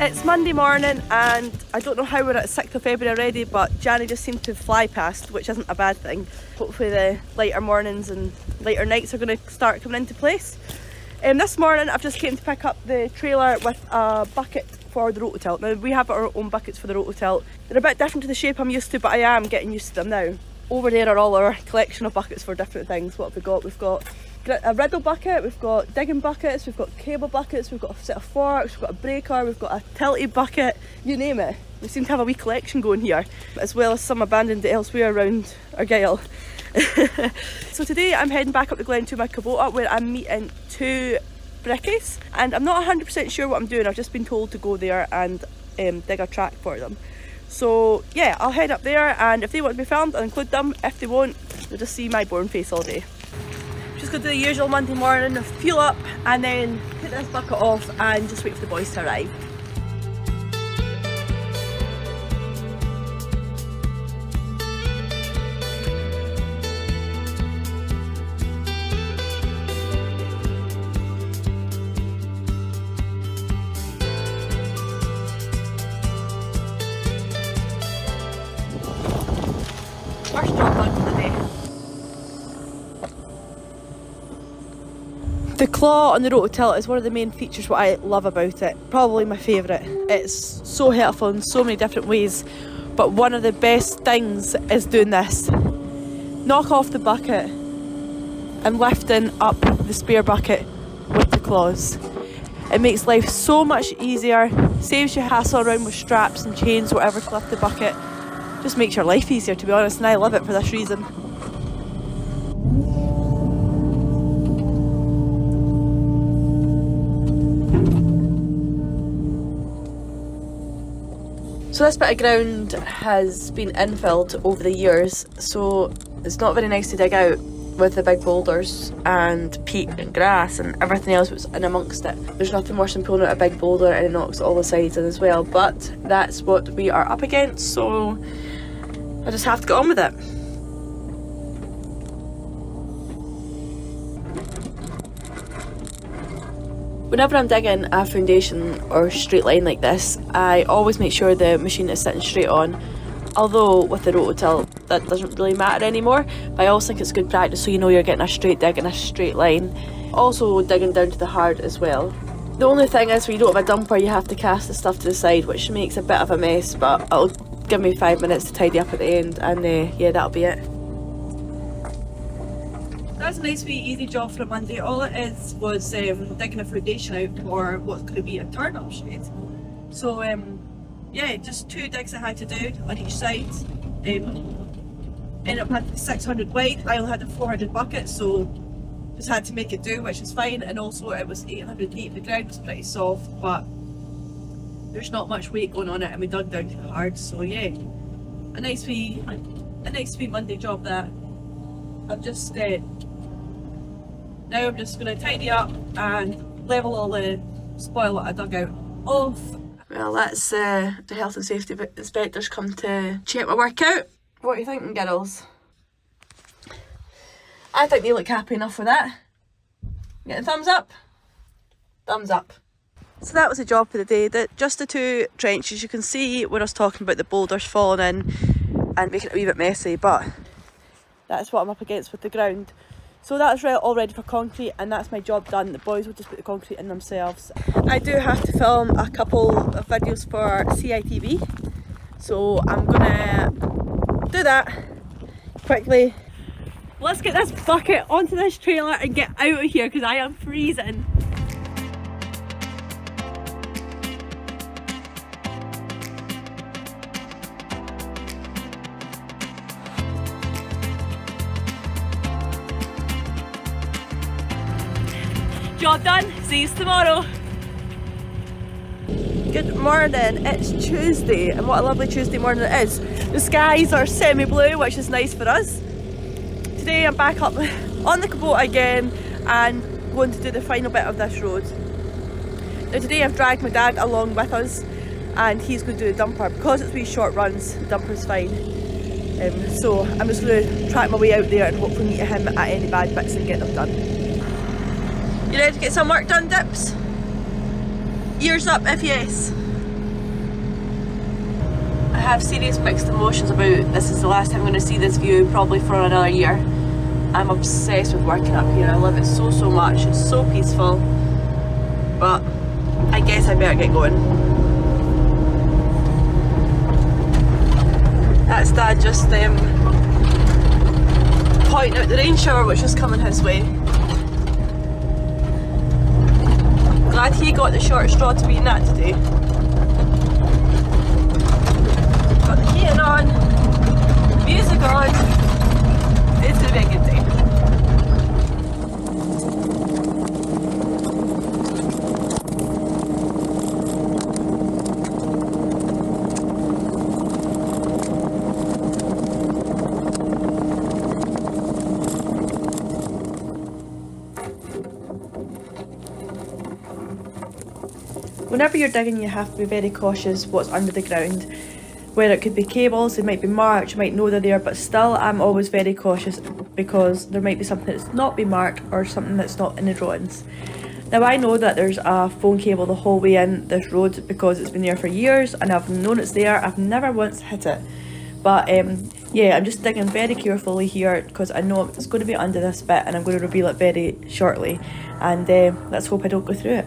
It's Monday morning and I don't know how we're at 6th of February already, but January just seemed to fly past, which isn't a bad thing. Hopefully the lighter mornings and lighter nights are going to start coming into place. This morning I've just came to pick up the trailer with a bucket for the Rototilt. Now we have our own buckets for the Rototilt. They're a bit different to the shape I'm used to, but I am getting used to them now. Over there are all our collection of buckets for different things. What have we got? We've got a riddle bucket, we've got digging buckets, we've got cable buckets, we've got a set of forks, we've got a breaker, we've got a tilty bucket, you name it. We seem to have a wee collection going here, as well as some abandoned elsewhere around Argyll. So today I'm heading back up the Glen to my Kubota, where I'm meeting two brickies, and I'm not 100% sure what I'm doing. I've just been told to go there and dig a track for them. So yeah, I'll head up there, and if they want to be filmed I'll include them. If they won't, they'll just see my boring face all day. Just go to the usual Monday morning, fuel up and then put this bucket off and just wait for the boys to arrive. First job done for the day. The claw on the Rototilt is one of the main features what I love about it. Probably my favourite. It's so helpful in so many different ways, but one of the best things is doing this. Knock off the bucket and lifting up the spare bucket with the claws. It makes life so much easier, saves you hassle around with straps and chains, whatever, to lift the bucket. Just makes your life easier, to be honest, and I love it for this reason. So this bit of ground has been infilled over the years, so it's not very nice to dig out with the big boulders and peat and grass and everything else that's in amongst it. There's nothing worse than pulling out a big boulder and it knocks all the sides in as well, but that's what we are up against, so I just have to get on with it. Whenever I'm digging a foundation or straight line like this, I always make sure the machine is sitting straight on. Although with the Rototilt that doesn't really matter anymore, but I also think it's good practice so you know you're getting a straight dig and a straight line. Also digging down to the hard as well. The only thing is when you don't have a dumper you have to cast the stuff to the side, which makes a bit of a mess, but it'll give me 5 minutes to tidy up at the end, and yeah, that'll be it. That's a nice wee easy job for a Monday. All it is was digging a foundation out for what's going to be a turn-up shed. So yeah, just 2 digs I had to do on each side. Ended up having 600 wide. I only had a 400 bucket, so just had to make it do, which is fine. And also it was 800 deep. The ground was pretty soft, but there's not much weight going on it, and we dug down to the hard. So yeah, a nice wee Monday job that. I've just now I'm just going to tidy up and level all the spoil that I dug out off. Well, that's the health and safety inspectors come to check my work out. What are you thinking, girls? I think they look happy enough with that. Getting a thumbs up? Thumbs up. So that was the job for the day. Just the 2 trenches. You can see when I was talking about the boulders falling in and making it a wee bit messy, but that's what I'm up against with the ground. So that's all ready for concrete, and that's my job done. The boys will just put the concrete in themselves. I do have to film a couple of videos for CITV, so I'm gonna do that quickly. Let's get this bucket onto this trailer and get out of here because I am freezing. Job done, see you tomorrow. Good morning, it's Tuesday, and what a lovely Tuesday morning it is. The skies are semi-blue, which is nice for us. Today I'm back up on the Kubota again and going to do the final bit of this road. Now today I've dragged my dad along with us, and he's going to do the dumper. Because it's wee short runs, the dumper's fine. So I'm just going to track my way out there and hopefully meet him at any bad bits and get them done. You ready to get some work done, Dips? Ears up if yes. have serious mixed emotions about this. Is the last time I'm going to see this view, probably for another year. I'm obsessed with working up here. I love it so much. It's so peaceful. But I guess I better get going. That's Dad just pointing out the rain shower which was coming his way. Glad he got the short straw to be in that today. Got the heating on, music on. It's going to be a good day. Whenever you're digging, you have to be very cautious what's under the ground. Where it could be cables, they might be marked, you might know they're there, but still I'm always very cautious because there might be something that's not been marked or something that's not in the drawings. Now I know that there's a phone cable the whole way in this road because it's been there for years and I've known it's there. I've never once hit it. But yeah, I'm just digging very carefully here because I know it's going to be under this bit and I'm going to reveal it very shortly. And let's hope I don't go through it.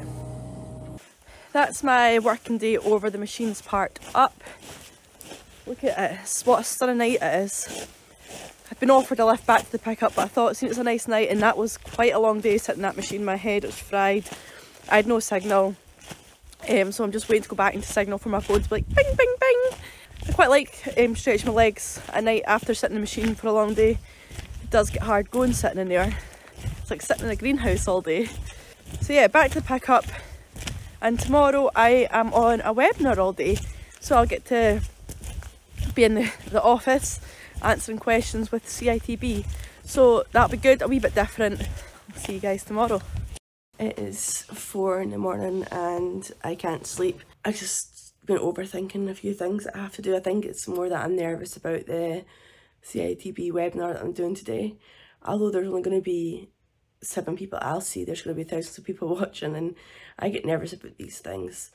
That's my working day over the machines parked up. Look at it, what a stunning night it is. I've been offered a lift back to the pickup, but I thought it was a nice night, and that was quite a long day sitting in that machine. My head was fried. I had no signal, so I'm just waiting to go back into signal for my phone to be like bing bing bing. I quite like stretching my legs at night after sitting in the machine for a long day. It does get hard going sitting in there. It's like sitting in a greenhouse all day. So yeah, back to the pickup. And tomorrow I am on a webinar all day, so I'll get to be in the office answering questions with CITB. So that'll be good, a wee bit different. I'll see you guys tomorrow. It is 4 in the morning and I can't sleep. I've just been overthinking a few things that I have to do. I think it's more that I'm nervous about the CITB webinar that I'm doing today. Although there's only going to be 7 people I'll see, there's going to be thousands of people watching, and I get nervous about these things.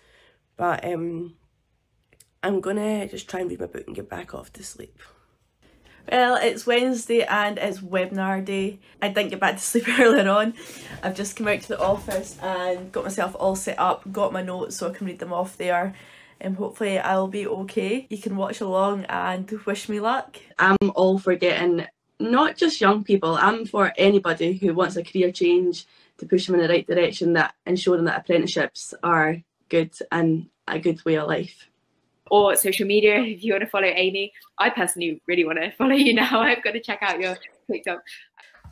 But I'm going to just try and read my book and get back off to sleep. Well, it's Wednesday and it's webinar day. I didn't get back to sleep earlier on. I've just come out to the office and got myself all set up, got my notes so I can read them off there. And hopefully I'll be okay. You can watch along and wish me luck. I'm all for getting not just young people, I'm for anybody who wants a career change to push them in the right direction and show them that apprenticeships are good and a good way of life. Or social media, if you want to follow Amy. I personally really want to follow you now. I've got to check out your TikTok.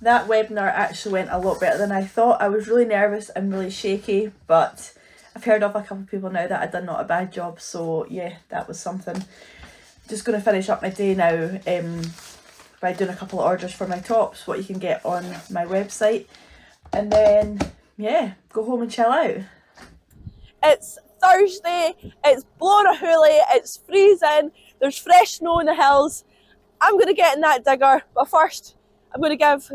That webinar actually went a lot better than I thought. I was really nervous and really shaky, but I've heard of a couple of people now that I've done not a bad job, so yeah, that was something. Just going to finish up my day now by doing a couple of orders for my tops, what you can get on my website, and then yeah, go home and chill out. It's Thursday, it's blowing a hoolie, it's freezing, there's fresh snow in the hills. I'm going to get in that digger, but first I'm going to give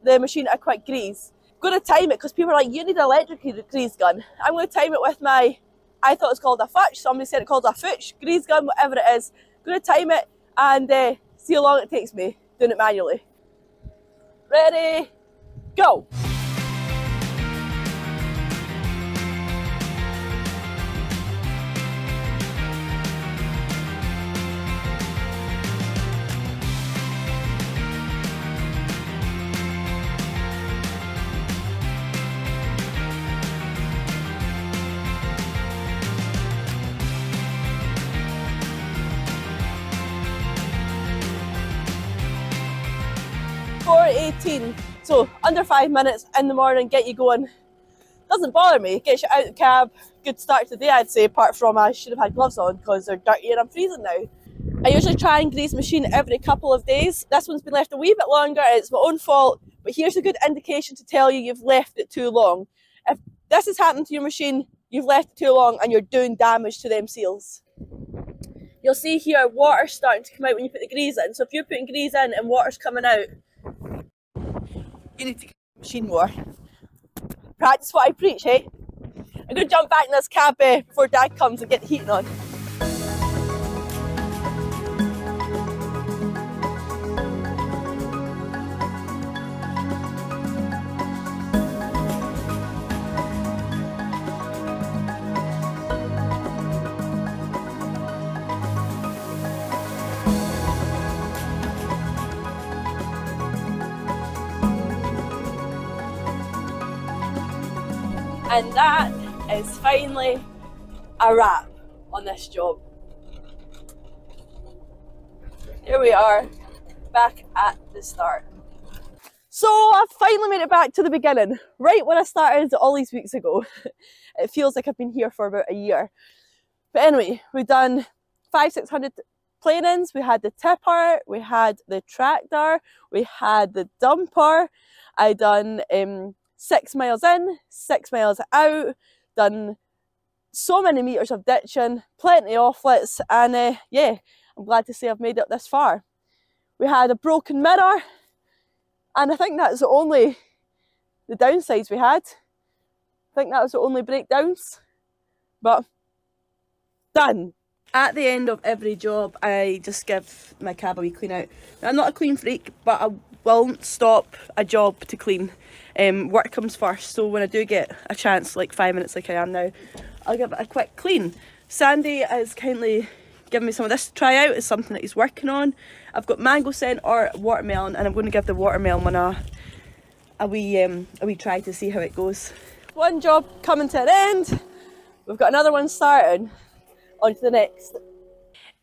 the machine a quick grease. I'm going to time it because people are like, you need an electric grease gun. I'm going to time it with my, I thought it was called a futch, somebody said it called a futch grease gun, whatever it is. I'm going to time it and see how long it takes me doing it manually. Ready, go! 4:18, so under 5 minutes in the morning, get you going. Doesn't bother me, gets you out of the cab. Good start to the day, I'd say, apart from I should have had gloves on because they're dirty and I'm freezing now. I usually try and grease the machine every couple of days. This one's been left a wee bit longer, it's my own fault, but here's a good indication to tell you you've left it too long. If this has happened to your machine, you've left it too long and you're doing damage to them seals. You'll see here water's starting to come out when you put the grease in, so if you're putting grease in and water's coming out, you need to get the machine more. Practice what I preach, hey? I'm going to jump back in this cab before Dad comes and get the heating on. And that is finally a wrap on this job. Here we are, back at the start. So I finally made it back to the beginning, right when I started all these weeks ago. It feels like I've been here for about a year. But anyway, we've done 500-600 planings, we had the tipper, we had the tractor, we had the dumper. I done 6 miles in, 6 miles out, done so many metres of ditching, plenty of offlets, and yeah, I'm glad to say I've made it this far. We had a broken mirror, and I think that's only the downsides we had. I think that was the only breakdowns, but done. At the end of every job, I just give my cab a wee clean out. Now, I'm not a clean freak, but I won't stop a job to clean. Work comes first, so when I do get a chance, like 5 minutes like I am now, I'll give it a quick clean. Sandy has kindly given me some of this to try out. It's something that he's working on. I've got mango scent or watermelon, and I'm going to give the watermelon one a wee try to see how it goes. One job coming to an end. We've got another one starting. On to the next.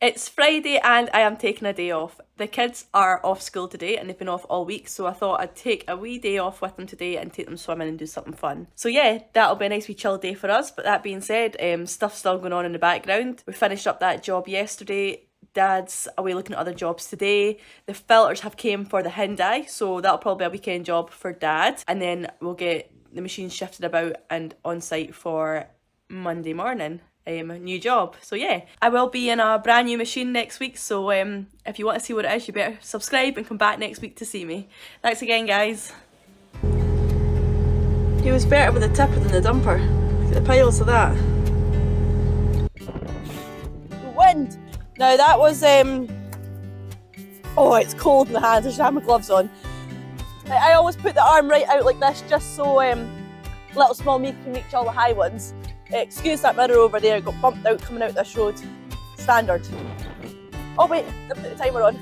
It's Friday and I am taking a day off. The kids are off school today and they've been off all week, so I thought I'd take a wee day off with them today and take them swimming and do something fun. So yeah, that'll be a nice wee chill day for us. But that being said, stuff's still going on in the background. We finished up that job yesterday. Dad's away looking at other jobs today. The filters have came for the Hyundai, so that'll probably be a weekend job for Dad. And then we'll get the machines shifted about and on site for Monday morning. New job. So yeah, I will be in a brand new machine next week, so if you want to see what it is, you better subscribe and come back next week to see me. Thanks again, guys. He was better with the tipper than the dumper. Look at the piles of that. The wind! Now that was oh, it's cold in the hands. I should have my gloves on. I always put the arm right out like this just so little small me can reach all the high ones. Excuse that mirror over there, got bumped out coming out this road. Standard. Oh wait, I put the timer on.